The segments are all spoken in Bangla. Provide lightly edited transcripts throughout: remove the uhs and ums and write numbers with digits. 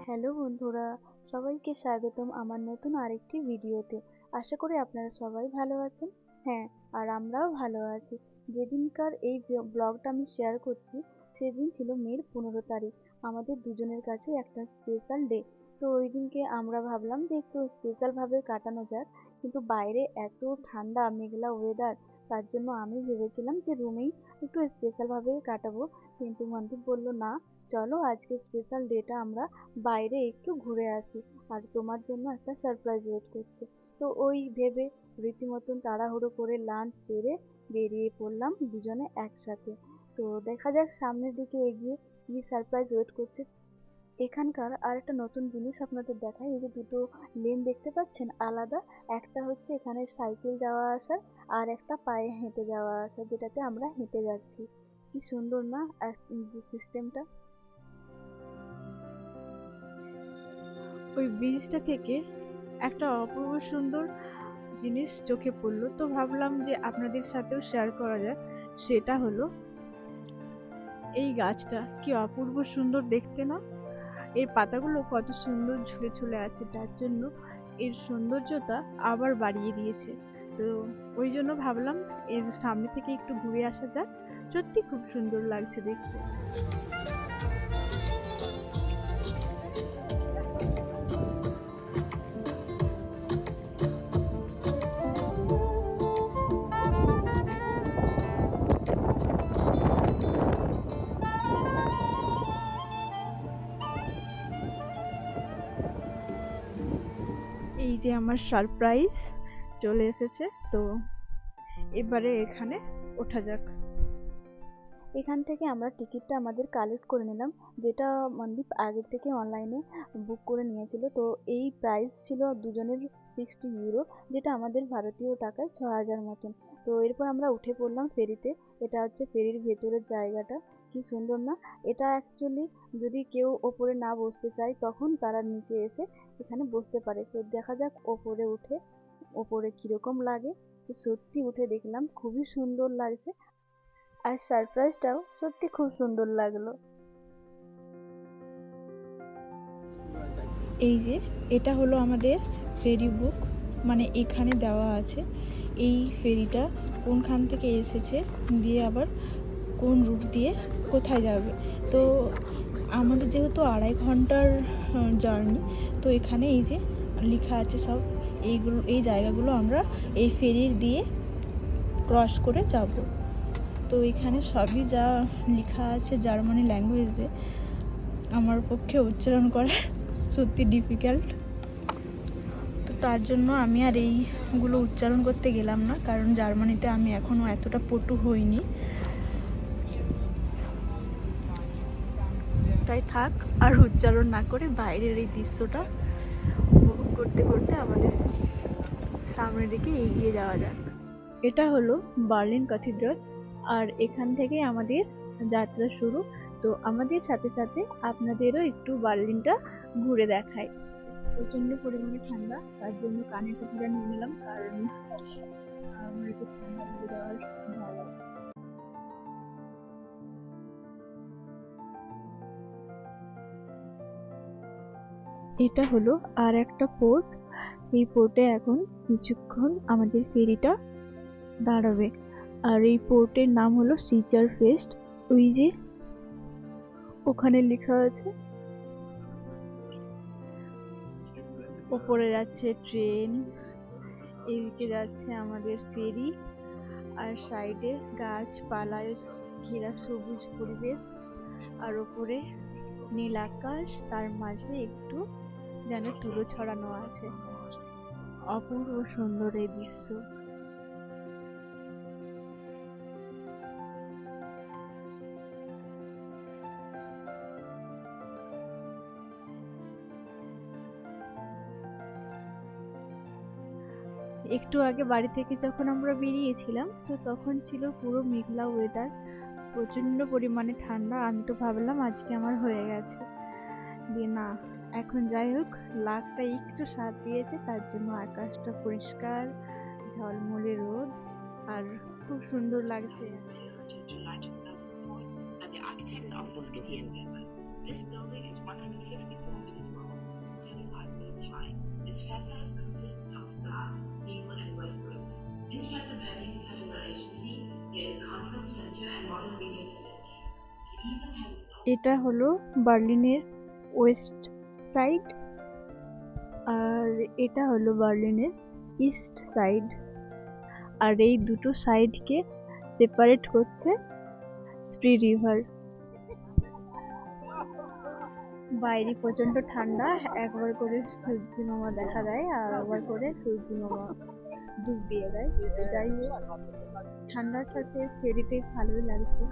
হ্যালো বন্ধুরা, সবাইকে স্বাগতম আমার নতুন আরেকটি ভিডিওতে। আশা করি আপনারা সবাই ভালো আছেন। হ্যাঁ, আর আমরাও ভালো আছি। যেদিনকার এই ব্লগটা আমি শেয়ার করছি সেদিন ছিল মের 15 তারিখ। আমাদের দুজনের কাছে একটা স্পেশাল ডে। তো ওই দিনকে আমরা ভাবলাম যে একটু স্পেশাল ভাবে কাটানো যাক, কিন্তু বাইরে এত ঠান্ডা মেঘলা ওয়েদার, তার জন্য আমি ভেবেছিলাম যে রুমেই একটু স্পেশাল ভাবে কাটাবো। কিন্তু মনদীপ বলল না, চলো আজকে স্পেশাল ডেটা আমরা বাইরে একটু ঘুরে আসি, আর তোমার জন্য একটা সারপ্রাইজ ওয়েট করছে। তো ওই ভেবে রীতিমতন তাড়াহুড়ো করে লাঞ্চ সেরে বেরিয়ে পড়লাম দুজনে একসাথে। তো দেখা যাক সামনের দিকে এগিয়ে কি সারপ্রাইজ ওয়েট করছে। এখানকার আর একটা নতুন জিনিস আপনাদের দেখাই, এই যে দুটো লেন দেখতে পাচ্ছেন আলাদা, একটা হচ্ছে এখানে সাইকেল যাওয়া আসার, আর একটা পায়ে হেঁটে যাওয়া আসার, যেটাতে আমরা হেঁটে যাচ্ছি। কি সুন্দর না সিস্টেমটা। ওই ব্রিজটা থেকে একটা অপূর্ব সুন্দর জিনিস চোখে পড়লো, তো ভাবলাম যে আপনাদের সাথেও শেয়ার করা যায়। সেটা হলো এই গাছটা, কি অপূর্ব সুন্দর দেখতে না? এর পাতাগুলো কত সুন্দর ঝুলে ঝুলে আছে, যার জন্য এর সৌন্দর্যটা আবার বাড়িয়ে দিয়েছে। তো ওই জন্য ভাবলাম এর সামনে থেকে একটু ঘুরে আসা যাক। সত্যি খুব সুন্দর লাগছে দেখতে। এই যে আমার সারপ্রাইজ চলে এসেছে, তো এবারে এখানে ওঠা যাক। এখান থেকে আমরা টিকিটটা আমাদের কালেক্ট করে নিলাম, যেটা মনদীপ আগের থেকে অনলাইনে বুক করে নিয়েছিল। তো এই প্রাইস ছিল দুজনের 60 ইউরো, যেটা আমাদের ভারতীয় টাকায় 6,000 মতন। তো এরপর আমরা উঠে পড়লাম ফেরিতে। এটা হচ্ছে ফেরির ভেতরের জায়গাটা। কি সুন্দর না? এটা অ্যাকচুয়ালি যদি কেউ ওপরে না বসতে চায় তখন তারা নিচে এসে এখানে বসতে পারে। তো দেখা যাক ওপরে উঠে ওপরে কিরকম লাগে। তো সত্যি উঠে দেখলাম খুবই সুন্দর লাগছে, আর সারপ্রাইজটাও সত্যি খুব সুন্দর লাগলো। এই যে এটা হলো আমাদের ফেরি বুক, মানে এখানে দেওয়া আছে এই ফেরিটা কোনখান থেকে এসেছে, দিয়ে আবার কোন রুট দিয়ে কোথায় যাবে। তো আমাদের যেহেতু 2.5 ঘন্টার জার্নি, তো এখানে এই যে লেখা আছে সব এইগুলো, এই জায়গাগুলো আমরা এই ফেরি দিয়ে ক্রস করে যাব। তো এখানে সবই যা লেখা আছে জার্মানি ল্যাঙ্গুয়েজে, আমার পক্ষে উচ্চারণ করা সত্যি ডিফিকাল্ট। তো তার জন্য আমি আর এইগুলো উচ্চারণ করতে গেলাম না, কারণ জার্মানিতে আমি এখনও এতটা পটু হইনি, তাই থাক আর উচ্চারণ না করে বাইরের এই দৃশ্যটা উপভোগ করতে করতে আমাদের সামনের দিকে এগিয়ে যাওয়া যাক। এটা হলো বার্লিন ক্যাথিড্রাল, আর এখান থেকে আমাদের যাত্রা শুরু। তো আমাদের সাথে সাথে আপনাদেরও একটু বার্লিনটা ঘুরে দেখাই। প্রচন্ড পরিমাণে ঠান্ডা, তার জন্য কানে টুপিটা নিয়ে নিলাম, কারণ আমার একটু ঠান্ডা লেগে যাওয়ার ভয় আছে। এটা হলো আর একটা পোর্ট। এই পোর্টে এখন কিছুক্ষণ আমাদের ফেরিটা দাঁড়াবে, আর এই পোর্টের নাম হলো সিচার ফেস্ট। ওই যে ওখানে লেখা আছে, ওপরে যাচ্ছে ট্রেন, এদিকে যাচ্ছে আমাদের ফেরি, আর সাইডে গাছপালায় ঘেরা সবুজ পরিবেশ, আর ওপরে নীল আকাশ, তার মাঝে একটু যেন তুলো ছড়ানো আছে। অপূর্ব সুন্দর এই দৃশ্য। একটু আগে বাড়ি থেকে যখন আমরা বেরিয়েছিলাম, তো তখন ছিল পুরো মেঘলা ওয়েদার, প্রচন্ড পরিমাণে ঠান্ডা। আমি তো ভাবলাম আজকে আমার হয়ে গেছে, দিয়ে না, এখন যাই হোক লাকটা একটু সাথ দিয়েছে, তার জন্য আকাশটা পরিষ্কার, ঝলমলে রোদ, আর খুব সুন্দর লাগছে। এটা হলো বার্লিনের ওয়েস্ট সাইড, আর এটা হলো বার্লিনের ইস্ট সাইড। আর এই দুটো সাইডকে সেপারেট করছে স্প্রি রিভার। বাইরে প্রচন্ড ঠান্ডা, একবার করে সূর্যি মামা দেখা দেয় আর একবার করে সূর্যি মামা ডুব দিয়ে দেয়। যাই হোক, ঠান্ডার সাথে ফেরিতে ভালোই লাগছে।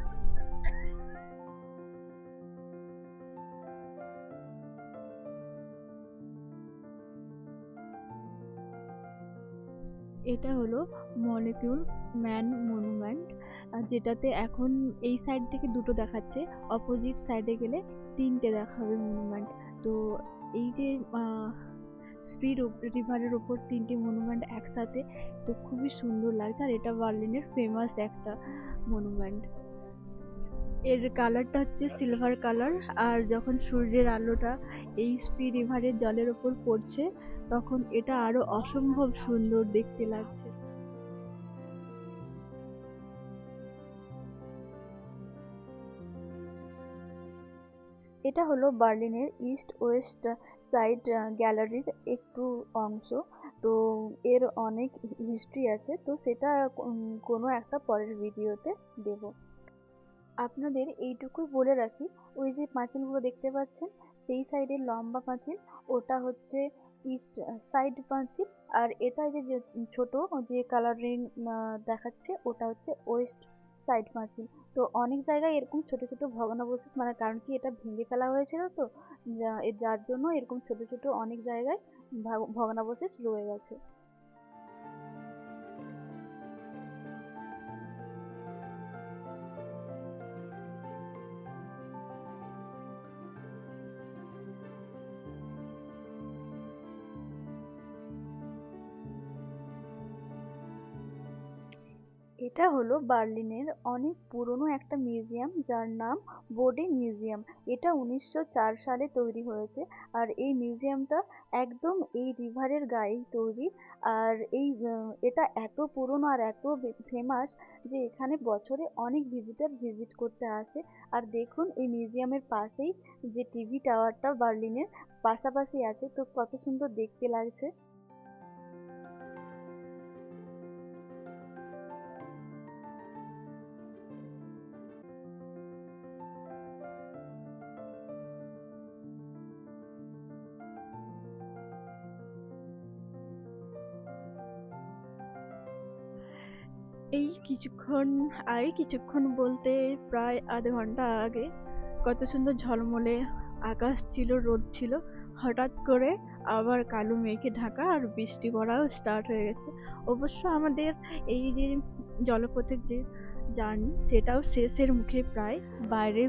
এটা হলো মলিকিউল ম্যান মনুমেন্ট, যেটাতে এখন এই সাইড থেকে দুটো দেখাচ্ছে, অপোজিট সাইডে গেলে তিনটে দেখাবে মনুমেন্ট। তো এই যে স্পিড রিভারের ওপর তিনটে মনুমেন্ট একসাথে, তো খুবই সুন্দর লাগছে। আর এটা বার্লিনের ফেমাস একটা মনুমেন্ট। এর কালারটা হচ্ছে সিলভার কালার, আর যখন সূর্যের আলোটা এই স্পি রিভারের জলের ওপর পড়ছে তখন এটা আরো অসম্ভব সুন্দর দেখতে লাগছে। এটা হলো বার্লিনের ইস্ট ওয়েস্ট সাইড গ্যালারির একটু অংশ। তো এর অনেক হিস্ট্রি আছে, তো সেটা কোনো একটা পরের ভিডিওতে দেব। আপনাদের এইটুকুই বলে রাখি, ওই যে পাঁচিলগুলো দেখতে পাচ্ছেন সেই সাইডের লম্বা পাঁচিল, ওটা হচ্ছে ইস্ট সাইড পাঁচিল। আর এটা যে ছোট যে কালারিং দেখাচ্ছে ওটা হচ্ছে ওয়েস্ট সাইড পাঁচিল। তো অনেক জায়গায় এরকম ছোট ছোট ভগ্নাবশেষ, মানে কারণ কি এটা ভেঙে ফেলা হয়েছিল, তো যার জন্য এরকম ছোট ছোট অনেক জায়গায় ভগ্নাবশেষ রয়ে গেছে। এটা হলো বার্লিনের অনেক পুরনো একটা মিউজিয়াম, যার নাম বোডে মিউজিয়াম। এটা 1904 সালে তৈরি হয়েছে। আর এই মিউজিয়ামটা একদম এই রিভারের গায়েই তৈরি। আর এটা এত পুরনো আর এত ফেমাস যে এখানে বছরে অনেক ভিজিটর ভিজিট করতে আসে। আর দেখুন এই মিউজিয়ামের পাশেই যে টিভি টাওয়ারটা বার্লিনের পাশাপাশি আছে, তো কত সুন্দর দেখতে লাগছে। কিছুক্ষণ বলতে প্রায় আধ ঘন্টা আগে কত সুন্দর ঝলমলে আকাশ ছিল, রোদ ছিল, হঠাৎ করে আবার কালো মেঘে ঢাকা আর বৃষ্টি পড়াও স্টার্ট হয়ে গেছে। অবশ্য আমাদের এই যে জলপথের যে জার্নি সেটাও শেষের মুখে, প্রায় বাইরে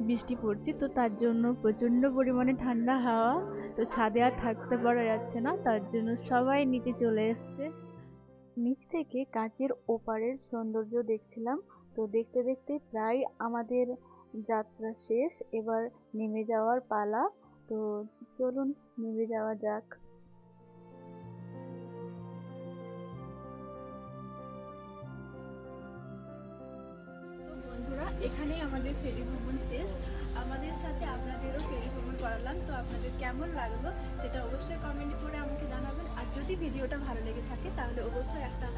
বৃষ্টি পড়ছে, তো তার জন্য প্রচন্ড পরিমাণে ঠান্ডা হাওয়া, তো ছাদে আর থাকতে পারা যাচ্ছে না, তার জন্য সবাই নিচে চলে এসছে। নিচ থেকে কাঁচের ওপারের সৌন্দর্য দেখছিলাম। তো দেখতে দেখতে প্রায় আমাদের যাত্রা শেষ, এবার নেমে যাওয়ার পালা। তো চলুন নেমে যাওয়া যাক। বন্ধুরা, এখানেই আমাদের ফেরি ভ্রমণ শেষ। আমাদের সাথে আপনাদেরও ফেরি ভ্রমণ করালাম। তো আপনাদের কেমন লাগলো সেটা অবশ্যই কমেন্ট করে আমাকে জানাবেন। আর যদি ভিডিওটা ভালো লেগে থাকে তাহলে অবশ্যই একটা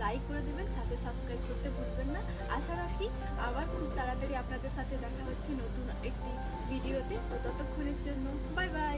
লাইক করে দেবেন, সাথে সাবস্ক্রাইব করতে ভুলবেন না। আশা রাখি আবার খুব তাড়াতাড়ি আপনাদের সাথে দেখা হচ্ছে নতুন একটি ভিডিওতে। তো ততক্ষণের জন্য বাই বাই।